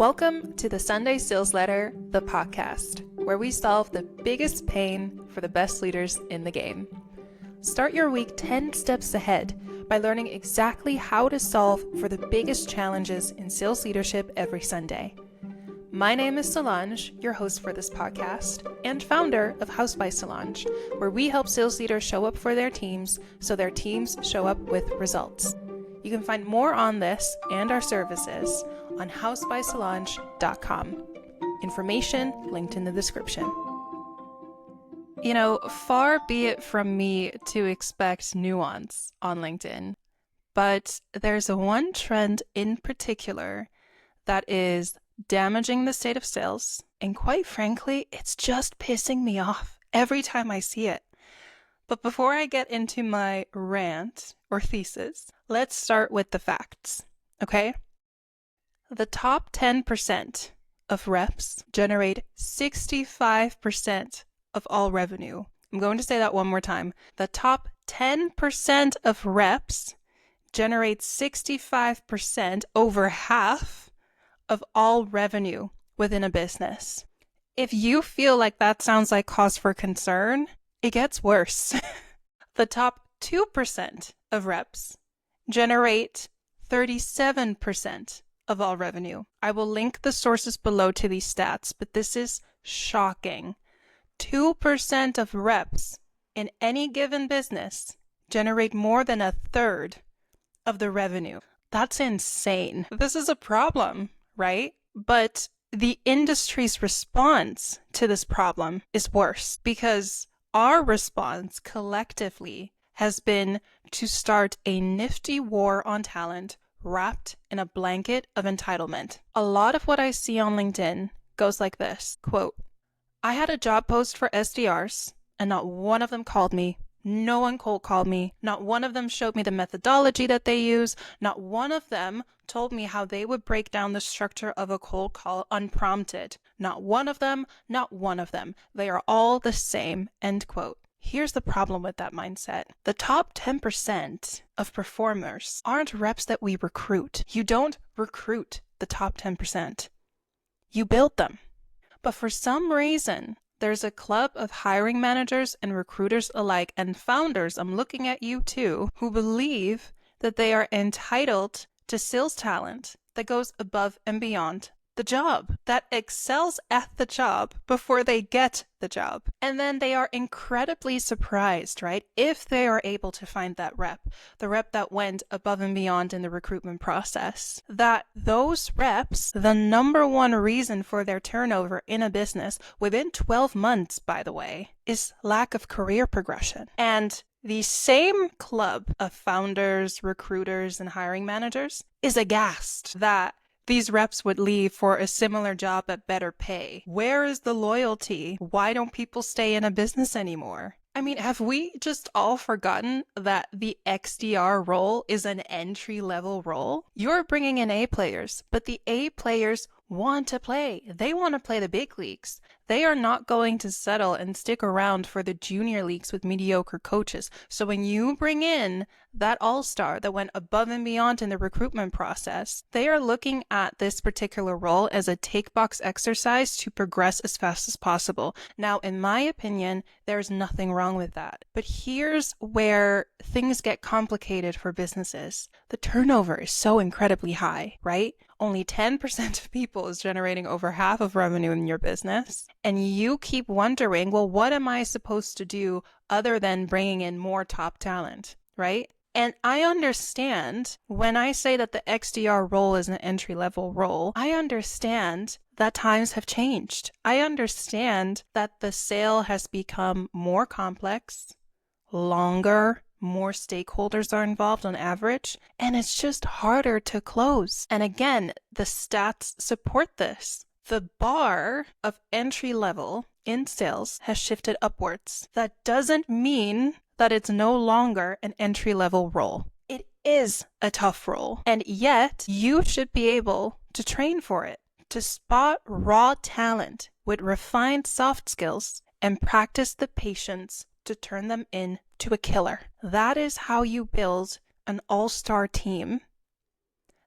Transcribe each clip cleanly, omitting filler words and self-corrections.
Welcome to the Sunday Sales Letter, the podcast, where we solve the biggest pain for the best leaders in the game. Start your week 10 steps ahead by learning exactly how to solve for the biggest challenges in sales leadership every Sunday. My name is Solange, your host for this podcast, and founder of House by Solange, where we help sales leaders show up for their teams so their teams show up with results. You can find more on this and our services on housebysolange.com. Information linked in the description. You know, far be it from me to expect nuance on LinkedIn, but there's one trend in particular that is damaging the state of sales, and quite frankly, it's just pissing me off every time I see it. But before I get into my rant or thesis, let's start with the facts, okay? The top 10% of reps generate 65% of all revenue. I'm going to say that one more time. The top 10% of reps generate 65%, over half of all revenue within a business. If you feel like that sounds like cause for concern, it gets worse. The top 2% of reps generate 37% of all revenue. I will link the sources below to these stats, but this is shocking. 2% of reps in any given business generate more than a third of the revenue. That's insane. This is a problem, right? But the industry's response to this problem is worse, because our response collectively has been to start a nifty war on talent wrapped in a blanket of entitlement. A lot of what I see on LinkedIn goes like this, quote, I had a job post for SDRs and not one of them called me. No one cold called me. Not one of them showed me the methodology that they use. Not one of them told me how they would break down the structure of a cold call unprompted. Not one of them, not one of them. They are all the same, end quote. Here's the problem with that mindset. The top 10% of performers aren't reps that we recruit. You don't recruit the top 10%. You build them. But for some reason, there's a club of hiring managers and recruiters alike, and founders, I'm looking at you too, who believe that they are entitled to sales talent that goes above and beyond the job, that excels at the job before they get the job. And then they are incredibly surprised, right? If they are able to find that rep, the rep that went above and beyond in the recruitment process, that those reps, the number one reason for their turnover in a business within 12 months, by the way, is lack of career progression. And the same club of founders, recruiters, and hiring managers is aghast that these reps would leave for a similar job at better pay. Where is the loyalty? Why don't people stay in a business anymore? I mean, have we just all forgotten that the XDR role is an entry-level role? You're bringing in A players, but the A players want to play. They want to play the big leagues. They are not going to settle and stick around for the junior leagues with mediocre coaches. So when you bring in that all-star that went above and beyond in the recruitment process, they are looking at this particular role as a take-box exercise to progress as fast as possible. Now, in my opinion, there's nothing wrong with that. But here's where things get complicated for businesses. The turnover is so incredibly high, right? Only 10% of people is generating over half of revenue in your business. And you keep wondering, well, what am I supposed to do other than bringing in more top talent, right? And I understand when I say that the XDR role is an entry-level role, I understand that times have changed. I understand that the sale has become more complex, longer, more stakeholders are involved on average, and it's just harder to close. And again, the stats support this. The bar of entry level in sales has shifted upwards. That doesn't mean that it's no longer an entry level role. It is a tough role, and yet you should be able to train for it, to spot raw talent with refined soft skills and practice the patience to turn them into a killer. That is how you build an all-star team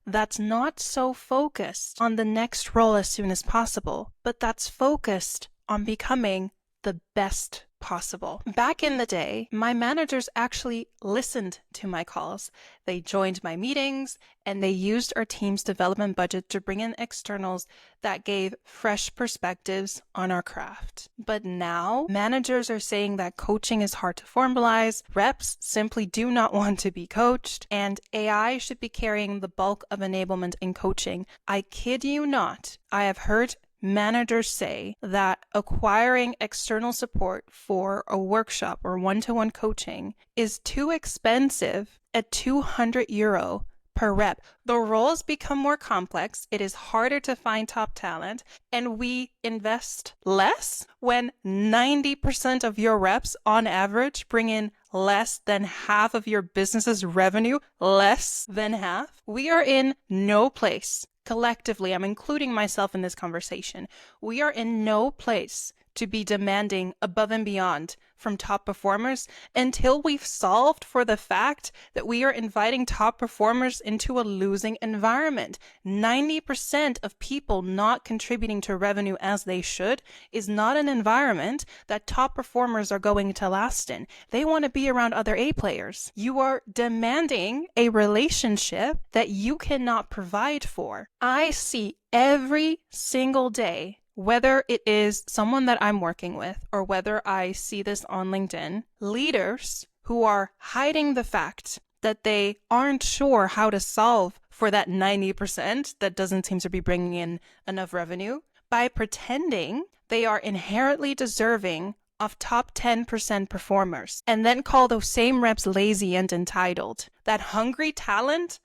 that's not so focused on the next role as soon as possible, but that's focused on becoming the best possible. Back in the day, my managers actually listened to my calls. They joined my meetings and they used our team's development budget to bring in externals that gave fresh perspectives on our craft. But now, managers are saying that coaching is hard to formalize, reps simply do not want to be coached, and AI should be carrying the bulk of enablement in coaching. I kid you not, I have heard managers say that acquiring external support for a workshop or one-to-one coaching is too expensive at €200 per rep. The roles become more complex, it is harder to find top talent, and we invest less when 90% of your reps on average bring in less than half of your business's revenue, less than half. We are in no place. Collectively, I'm including myself in this conversation. We are in no place to be demanding above and beyond from top performers until we've solved for the fact that we are inviting top performers into a losing environment. 90% of people not contributing to revenue as they should is not an environment that top performers are going to last in. They want to be around other A players. You are demanding a relationship that you cannot provide for. I see every single day, whether it is someone that I'm working with or whether I see this on LinkedIn, leaders who are hiding the fact that they aren't sure how to solve for that 90% that doesn't seem to be bringing in enough revenue by pretending they are inherently deserving of top 10% performers and then call those same reps lazy and entitled. That hungry talent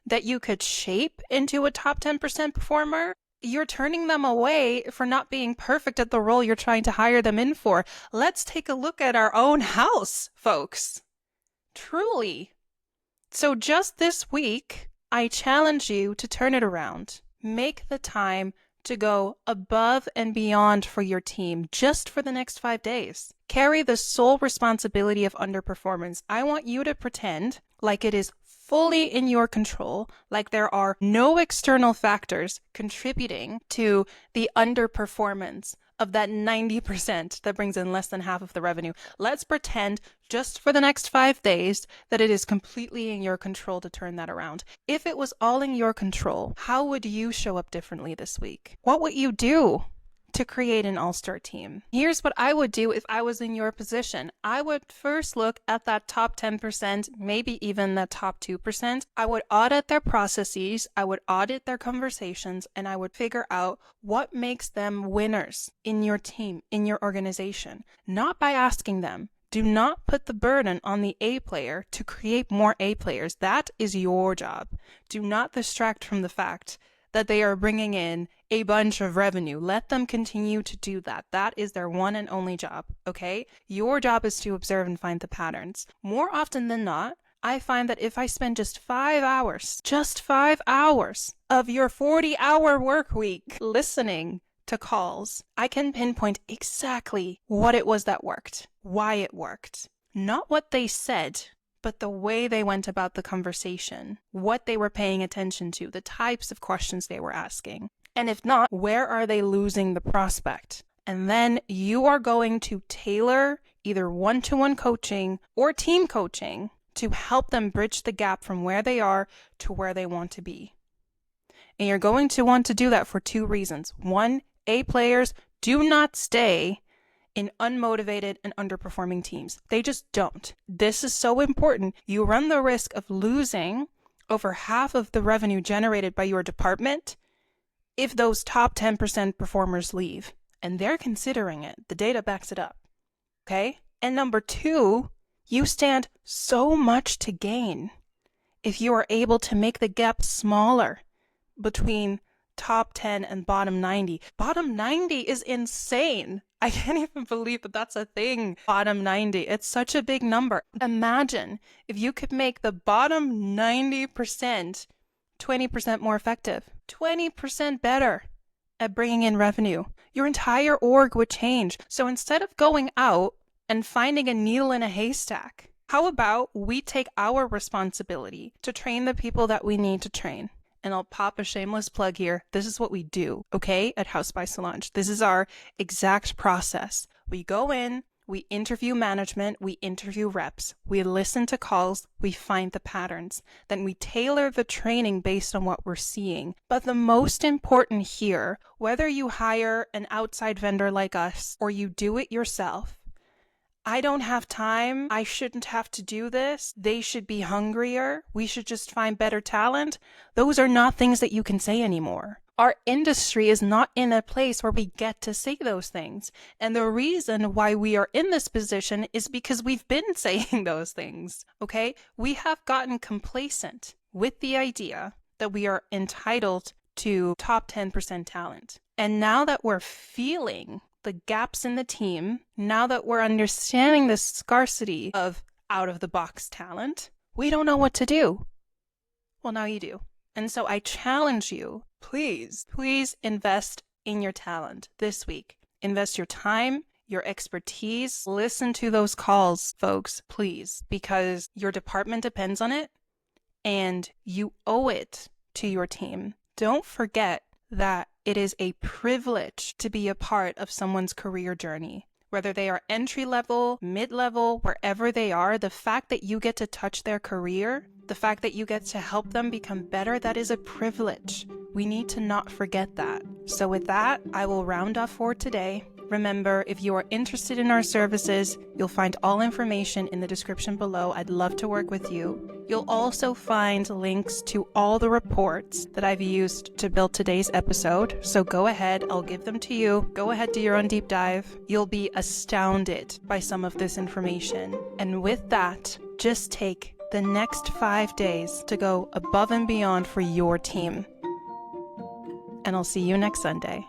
that you could shape into a top 10% performer, you're turning them away for not being perfect at the role you're trying to hire them in for. Let's take a look at our own house, folks. Truly. So just this week, I challenge you to turn it around. Make the time to go above and beyond for your team just for the next 5 days. Carry the sole responsibility of underperformance. I want you to pretend like it is fully in your control, like there are no external factors contributing to the underperformance of that 90% that brings in less than half of the revenue. Let's pretend just for the next 5 days that it is completely in your control to turn that around. If it was all in your control, how would you show up differently this week? What would you do to create an all-star team? Here's what I would do if I was in your position. I would first look at that top 10%, maybe even that top 2%. I would audit their processes, I would audit their conversations, and I would figure out what makes them winners in your team, in your organization. Not by asking them. Do not put the burden on the A player to create more A players. That is your job. Do not distract from the fact that they are bringing in a bunch of revenue. Let them continue to do that. That is their one and only job, okay? Your job is to observe and find the patterns. More often than not, I find that if I spend just 5 hours of your 40-hour work week listening to calls, I can pinpoint exactly what it was that worked, why it worked. Not what they said, but the way they went about the conversation, what they were paying attention to, the types of questions they were asking. And if not, where are they losing the prospect? And then you are going to tailor either one-to-one coaching or team coaching to help them bridge the gap from where they are to where they want to be. And you're going to want to do that for 2 reasons. 1, A players do not stay in unmotivated and underperforming teams. They just don't. This is so important. You run the risk of losing over half of the revenue generated by your department if those top 10% performers leave. And they're considering it. The data backs it up. Okay? And number 2, you stand so much to gain if you are able to make the gap smaller between top 10 and bottom 90. Bottom 90 is insane. I can't even believe that that's a thing. Bottom 90. It's such a big number. Imagine if you could make the bottom 90% 20% more effective, 20% better at bringing in revenue. Your entire org would change. So instead of going out and finding a needle in a haystack, how about we take our responsibility to train the people that we need to train? and I'll pop a shameless plug here. This is what we do, okay, at House by Solange. This is our exact process. We go in, we interview management, we interview reps, we listen to calls, we find the patterns, then we tailor the training based on what we're seeing. But the most important here, whether you hire an outside vendor like us or you do it yourself, I don't have time, I shouldn't have to do this, they should be hungrier, we should just find better talent. Those are not things that you can say anymore. Our industry is not in a place where we get to say those things. And the reason why we are in this position is because we've been saying those things, okay? We have gotten complacent with the idea that we are entitled to top 10% talent. And now that we're feeling the gaps in the team, now that we're understanding the scarcity of out-of-the-box talent, we don't know what to do. Well, now you do. And so I challenge you, please invest in your talent this week. Invest your time, your expertise. Listen to those calls, folks, please, because your department depends on it and you owe it to your team. Don't forget that it is a privilege to be a part of someone's career journey. Whether they are entry-level, mid-level, wherever they are, the fact that you get to touch their career, the fact that you get to help them become better, that is a privilege. We need to not forget that. So with that, I will round off for today. Remember, if you are interested in our services, you'll find all information in the description below. I'd love to work with you. You'll also find links to all the reports that I've used to build today's episode. So go ahead, I'll give them to you. Go ahead, do your own deep dive. You'll be astounded by some of this information. And with that, just take the next 5 days to go above and beyond for your team. And I'll see you next Sunday.